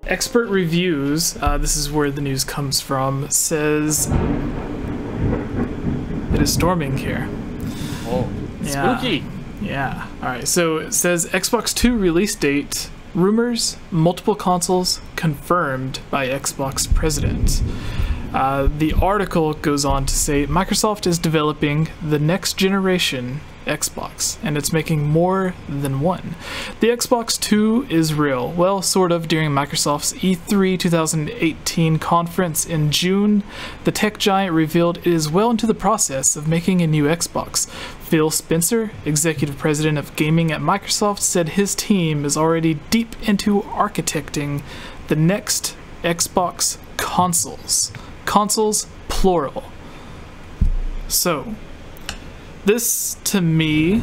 Expert reviews, this is where the news comes from, says it is storming here. Oh, spooky. Yeah. Alright, so it says Xbox 2 release date, rumors, multiple consoles, confirmed by Xbox president. The article goes on to say Microsoft is developing the next generation Xbox, and it's making more than one. The Xbox 2 is real. Well, sort of. During Microsoft's E3 2018 conference in June, the tech giant revealed it is well into the process of making a new Xbox. Phil Spencer, executive president of gaming at Microsoft, said his team is already deep into architecting the next Xbox consoles. Consoles, plural. So, this, to me,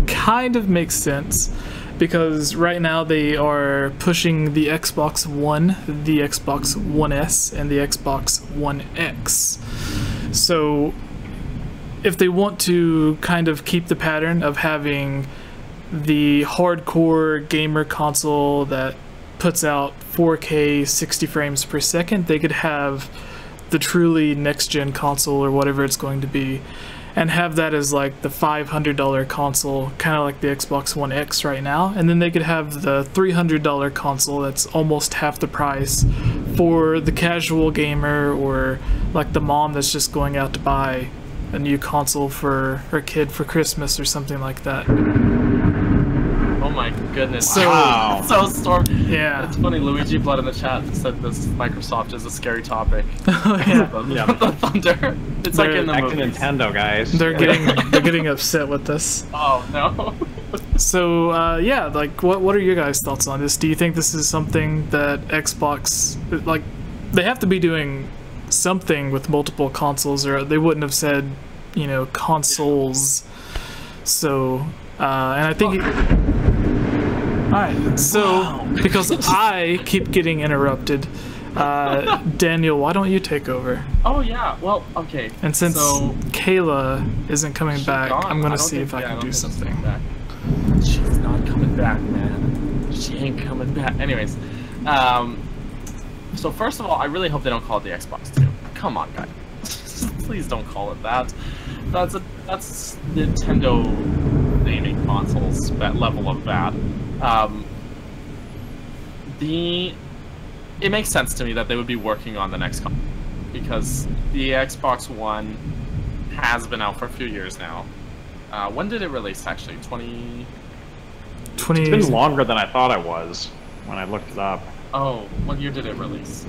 kind of makes sense, because right now they are pushing the Xbox One, the Xbox One S, and the Xbox One X. So, if they want to kind of keep the pattern of having the hardcore gamer console that puts out 4K 60 frames per second, they could have the truly next-gen console or whatever it's going to be, and have that as like the $500 console, kind of like the Xbox One X right now, and then they could have the $300 console that's almost half the price for the casual gamer, or like the mom that's just going out to buy a new console for her kid for Christmas or something like that. Oh my goodness. So, wow. So storm. Yeah. It's funny, Luigi Blood in the chat said this Microsoft is a scary topic. Oh, yeah. The thunder. It's like in the back to movies. Nintendo, guys. They're getting upset with this. Oh no. So yeah, like what are your guys' thoughts on this? Do you think this is something that Xbox, like, they have to be doing something with multiple consoles, or they wouldn't have said, you know, consoles. So and I think alright, so because I keep getting interrupted, Daniel, why don't you take over? Oh yeah, well, okay. And since Kayla isn't coming back, gone. I'm gonna see if I can do something. She's not coming back, man. She ain't coming back. Anyways, so first of all, I really hope they don't call it the Xbox 2. Come on, guys. Please don't call it that. That's Nintendo naming consoles, that level of bad. It makes sense to me that they would be working on the next console, because the Xbox One has been out for a few years now. When did it release, actually? 20... It's been longer than I thought it was when I looked it up. Oh, what year did it release?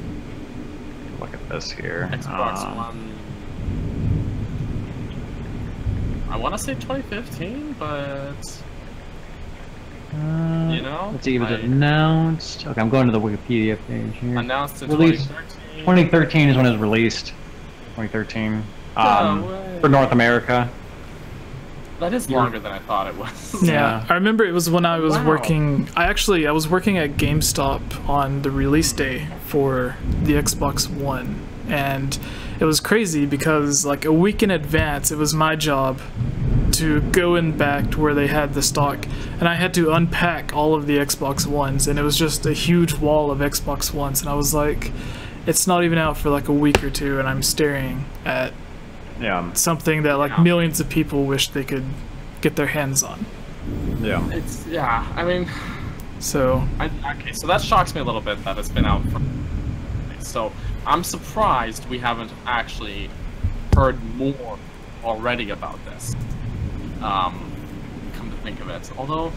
Look at this here. Xbox One... I want to say 2015, but... you know? Let's see if it's announced. Okay, I'm going to the Wikipedia page here. Announced in Released 2013. 2013 is when it was released. 2013. For North America. That is longer than I thought it was. Yeah, I remember it was when I was working. I was working at GameStop on the release day for the Xbox One, and it was crazy because like a week in advance, it was my job to go in back to where they had the stock, and I had to unpack all of the Xbox Ones, and it was just a huge wall of Xbox Ones, and I was like, it's not even out for like a week or two, and I'm staring at something that like millions of people wish they could get their hands on. Yeah. I mean, so okay, so that shocks me a little bit that it's been out for. So I'm surprised we haven't actually heard more already about this. Come to think of it, although,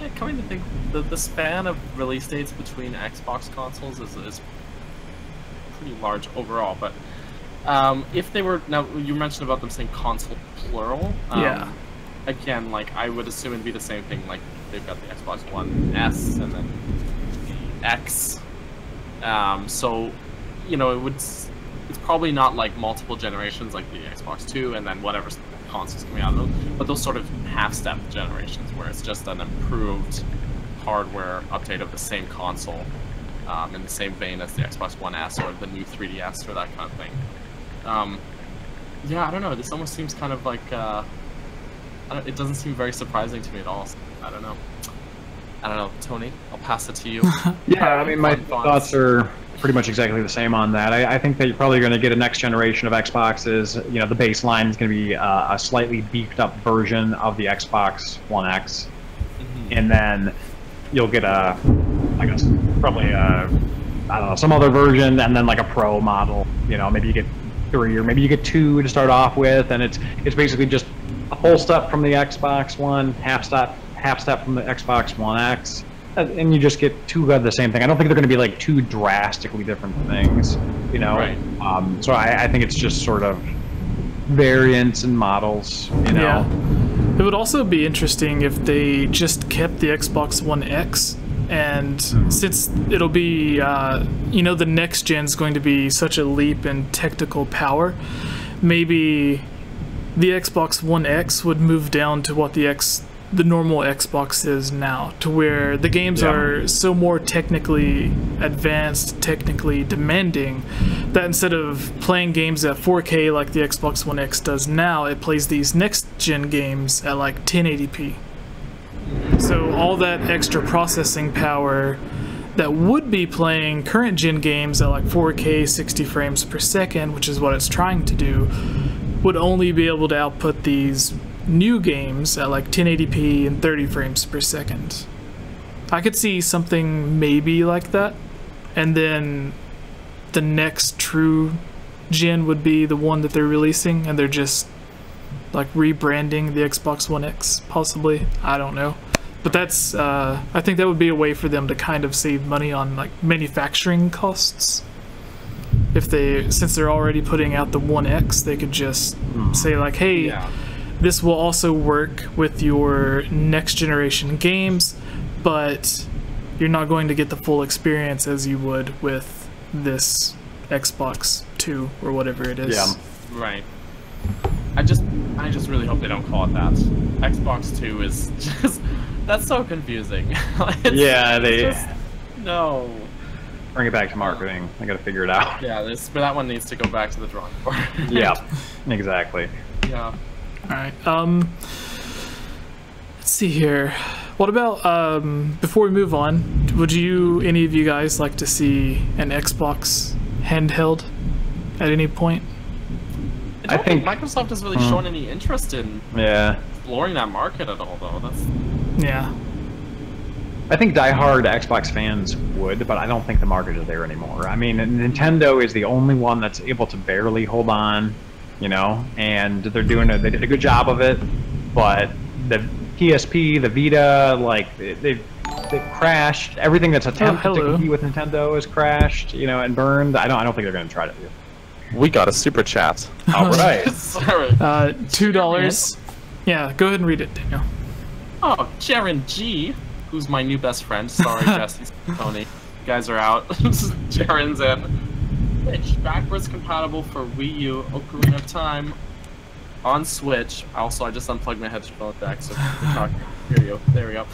yeah, coming to think, the span of release dates between Xbox consoles is pretty large overall, but. If they were, now you mentioned about them saying console plural. Yeah. Again, like I would assume it'd be the same thing. Like they've got the Xbox One S and then the X. So, you know, it's probably not like multiple generations like the Xbox 2 and then whatever consoles coming out of those, but those sort of half-step generations where it's just an improved hardware update of the same console, in the same vein as the Xbox One S or the new 3DS or that kind of thing. Yeah, I don't know. This almost seems kind of like, it doesn't seem very surprising to me at all. I don't know. I don't know, Tony. I'll pass it to you. Yeah, I mean, my thoughts are pretty much exactly the same on that. I think that you're probably going to get a next generation of Xboxes. You know, the baseline is going to be a slightly beefed up version of the Xbox One X, and then you'll get I guess probably I don't know, some other version, and then like a Pro model. You know, maybe you get 3 or maybe you get 2 to start off with, and it's basically just a full step from the Xbox One, half step from the Xbox One X, and you just get 2 of the same thing. I don't think they're going to be like 2 drastically different things, you know. Right. So I think it's just sort of variants and models, you know. Yeah. It would also be interesting if they just kept the Xbox One X, and since it'll be, you know, the next gen's going to be such a leap in technical power, maybe the Xbox One X would move down to what the normal Xbox is now, to where the games are so more technically advanced, technically demanding, that instead of playing games at 4K like the Xbox One X does now, it plays these next-gen games at like 1080p. So all that extra processing power that would be playing current-gen games at like 4K 60 frames per second, which is what it's trying to do, would only be able to output these new games at like 1080p and 30 frames per second. I could see something maybe like that, and then the next true gen would be the one that they're releasing, and they're just like rebranding the Xbox One X, possibly. I don't know. But that's, I think that would be a way for them to kind of save money on like manufacturing costs. If they, since they're already putting out the One X, they could just say like, hey, this will also work with your next generation games, but you're not going to get the full experience as you would with this Xbox 2 or whatever it is. Yeah. Right. I just really hope they don't call it that. Xbox 2 is just, that's so confusing. No. Bring it back to marketing. I gotta figure it out. Yeah, but that one needs to go back to the drawing board. Yeah, exactly. Yeah. Alright, let's see here. What about, before we move on, would any of you guys like to see an Xbox handheld at any point? I think Microsoft has really shown any interest in exploring that market at all, though. Yeah. I think diehard Xbox fans would, but I don't think the market is there anymore. I mean, Nintendo is the only one that's able to barely hold on, you know, and they did a good job of it, but the PSP, the Vita, like, they've crashed. Everything that's attempted to compete with Nintendo has crashed, you know, and burned. I don't think they're going to try to do. We got a super chat. All right. Sorry. $2. Yeah, go ahead and read it, Daniel. Oh, Jaren G, who's my new best friend. Sorry, Jesse, Tony. You guys are out. Jaren's in. Switch, backwards compatible for Wii U, Ocarina of Time, on Switch. Also, I just unplugged my headphone back, so we're talking. There we go.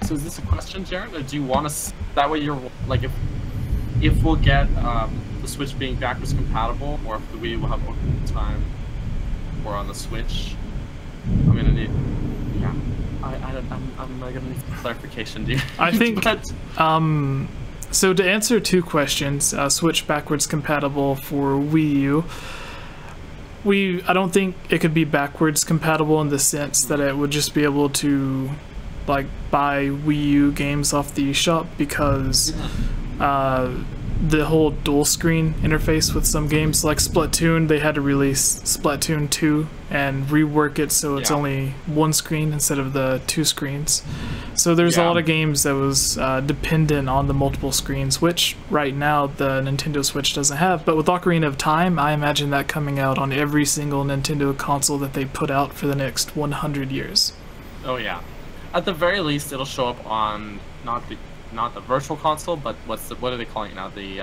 So is this a question, Jaren, or do you want to? That way, you're like, if we'll get the Switch being backwards compatible, or if the Wii will have Ocarina of Time, or on the Switch, I'm gonna need. Yeah, I'm gonna need clarification, dude. I think. So to answer 2 questions, Switch backwards compatible for Wii U. I don't think it could be backwards compatible in the sense that it would just be able to like buy Wii U games off the eShop, because the whole dual screen interface with some games like Splatoon, they had to release Splatoon 2 and rework it so it's only 1 screen instead of the 2 screens. So there's a lot of games that was dependent on the multiple screens, which right now the Nintendo Switch doesn't have. But with Ocarina of Time, I imagine that coming out on every single Nintendo console that they put out for the next 100 years. Oh yeah. At the very least, it'll show up on not the virtual console, but what are they calling it now? The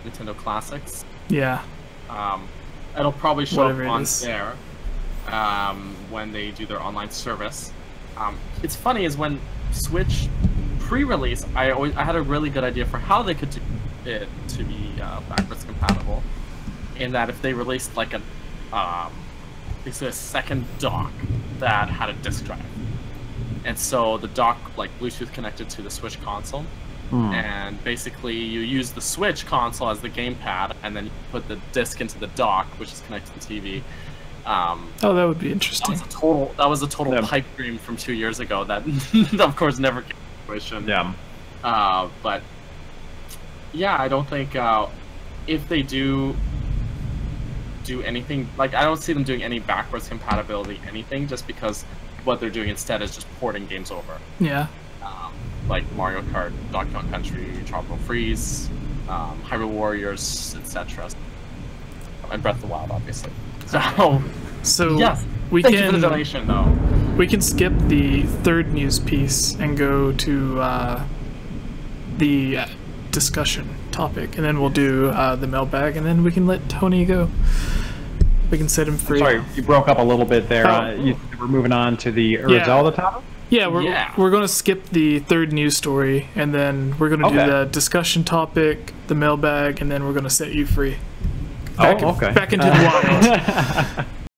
Nintendo Classics. Yeah. It'll probably show up on there when they do their online service. It's funny is when Switch pre-release, I had a really good idea for how they could do it to be backwards compatible, in that if they released like basically a second dock that had a disk drive, and so the dock like Bluetooth connected to the Switch console. And basically you use the Switch console as the gamepad, and then you put the disc into the dock, which is connected to the TV. Oh, that would be interesting. That was a total pipe dream from 2 years ago that, of course, never came to fruition. Yeah. But yeah, I don't think if they do anything, like, I don't see them doing any backwards compatibility anything, just because what they're doing instead is just porting games over. Yeah. Like Mario Kart, Donkey Kong Country, Tropical Freeze, Hyrule Warriors, etc. And Breath of the Wild, obviously. So yes, thank you for the donation, though. We can skip the third news piece and go to the discussion topic, and then we'll do the mailbag, and then we can let Tony go. We can set him free. Sorry, you broke up a little bit there. We're moving on to the Zelda topic? Yeah, we're going to skip the third news story, and then we're going to do the discussion topic, the mailbag, and then we're going to set you free. Back into the wild.